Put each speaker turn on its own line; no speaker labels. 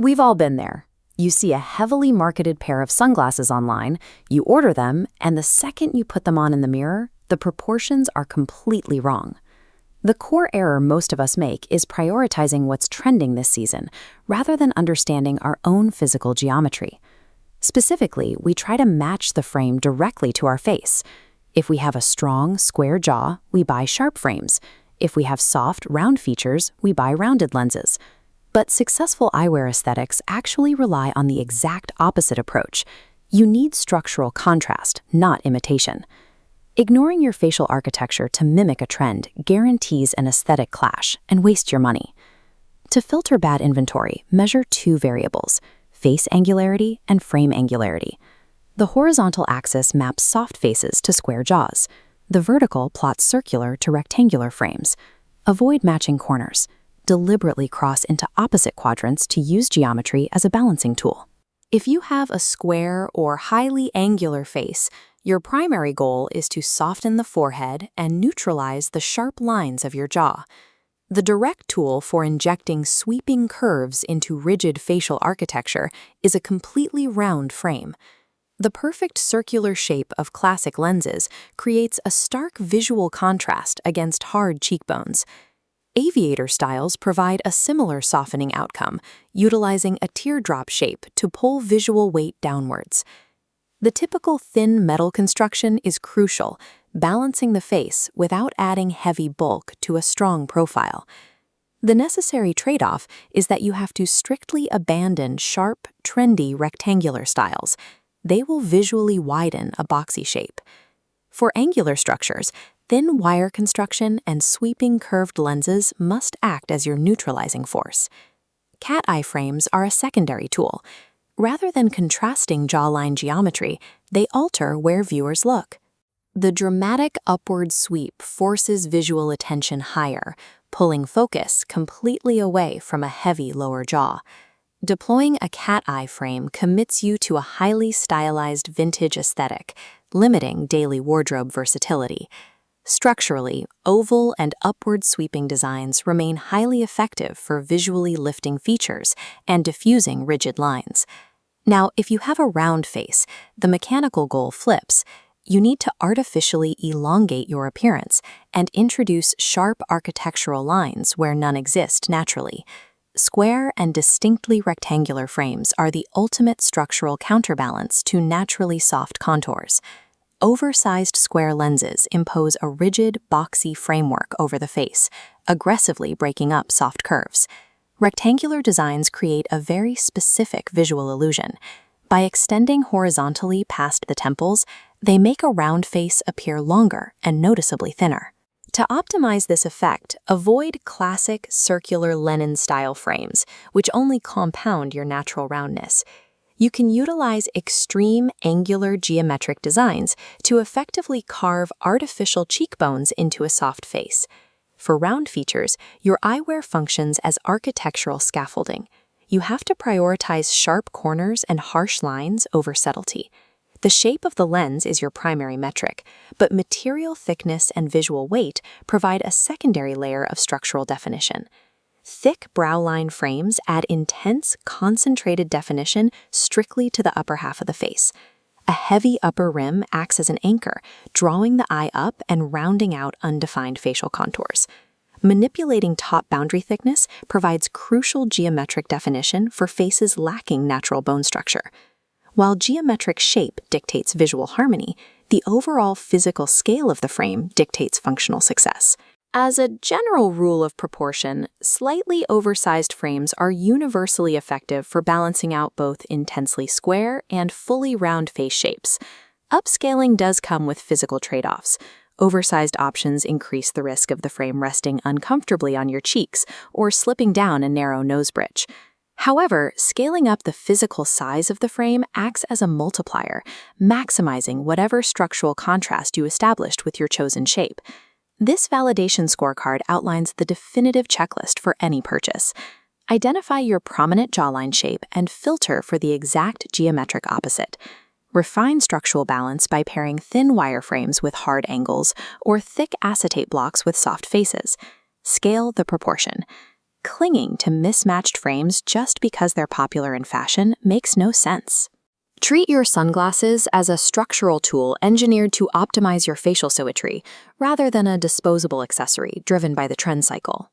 We've all been there. You see a heavily marketed pair of sunglasses online, you order them, and the second you put them on in the mirror, the proportions are completely wrong. The core error most of us make is prioritizing what's trending this season, rather than understanding our own physical geometry. Specifically, we try to match the frame directly to our face. If we have a strong, square jaw, we buy sharp frames. If we have soft, round features, we buy rounded lenses. But successful eyewear aesthetics actually rely on the exact opposite approach. You need structural contrast, not imitation. Ignoring your facial architecture to mimic a trend guarantees an aesthetic clash and waste your money. To filter bad inventory, measure two variables: face angularity and frame angularity. The horizontal axis maps soft faces to square jaws. The vertical plots circular to rectangular frames. Avoid matching corners. Deliberately cross into opposite quadrants to use geometry as a balancing tool. If you have a square or highly angular face, your primary goal is to soften the forehead and neutralize the sharp lines of your jaw. The direct tool for injecting sweeping curves into rigid facial architecture is a completely round frame. The perfect circular shape of classic lenses creates a stark visual contrast against hard cheekbones. Aviator styles provide a similar softening outcome, utilizing a teardrop shape to pull visual weight downwards. The typical thin metal construction is crucial, balancing the face without adding heavy bulk to a strong profile. The necessary trade-off is that you have to strictly abandon sharp, trendy rectangular styles. They will visually widen a boxy shape. For angular structures, thin wire construction and sweeping curved lenses must act as your neutralizing force. Cat eye frames are a secondary tool. Rather than contrasting jawline geometry, they alter where viewers look. The dramatic upward sweep forces visual attention higher, pulling focus completely away from a heavy lower jaw. Deploying a cat eye frame commits you to a highly stylized vintage aesthetic, limiting daily wardrobe versatility. Structurally, oval and upward sweeping designs remain highly effective for visually lifting features and diffusing rigid lines. Now, if you have a round face, the mechanical goal flips. You need to artificially elongate your appearance and introduce sharp architectural lines where none exist naturally. Square and distinctly rectangular frames are the ultimate structural counterbalance to naturally soft contours. Oversized square lenses impose a rigid, boxy framework over the face, aggressively breaking up soft curves. Rectangular designs create a very specific visual illusion. By extending horizontally past the temples, they make a round face appear longer and noticeably thinner. To optimize this effect, avoid classic circular Lenin-style frames, which only compound your natural roundness. You can utilize extreme angular geometric designs to effectively carve artificial cheekbones into a soft face. For round features, your eyewear functions as architectural scaffolding. You have to prioritize sharp corners and harsh lines over subtlety. The shape of the lens is your primary metric, but material thickness and visual weight provide a secondary layer of structural definition. Thick browline frames add intense, concentrated definition strictly to the upper half of the face. A heavy upper rim acts as an anchor, drawing the eye up and rounding out undefined facial contours. Manipulating top boundary thickness provides crucial geometric definition for faces lacking natural bone structure. While geometric shape dictates visual harmony, the overall physical scale of the frame dictates functional success. As a general rule of proportion, slightly oversized frames are universally effective for balancing out both intensely square and fully round face shapes. Upscaling does come with physical trade-offs. Oversized options increase the risk of the frame resting uncomfortably on your cheeks or slipping down a narrow nose bridge. However, scaling up the physical size of the frame acts as a multiplier, maximizing whatever structural contrast you established with your chosen shape. This validation scorecard outlines the definitive checklist for any purchase. Identify your prominent jawline shape and filter for the exact geometric opposite. Refine structural balance by pairing thin wireframes with hard angles or thick acetate blocks with soft faces. Scale the proportion. Clinging to mismatched frames just because they're popular in fashion makes no sense. Treat your sunglasses as a structural tool engineered to optimize your facial symmetry, rather than a disposable accessory driven by the trend cycle.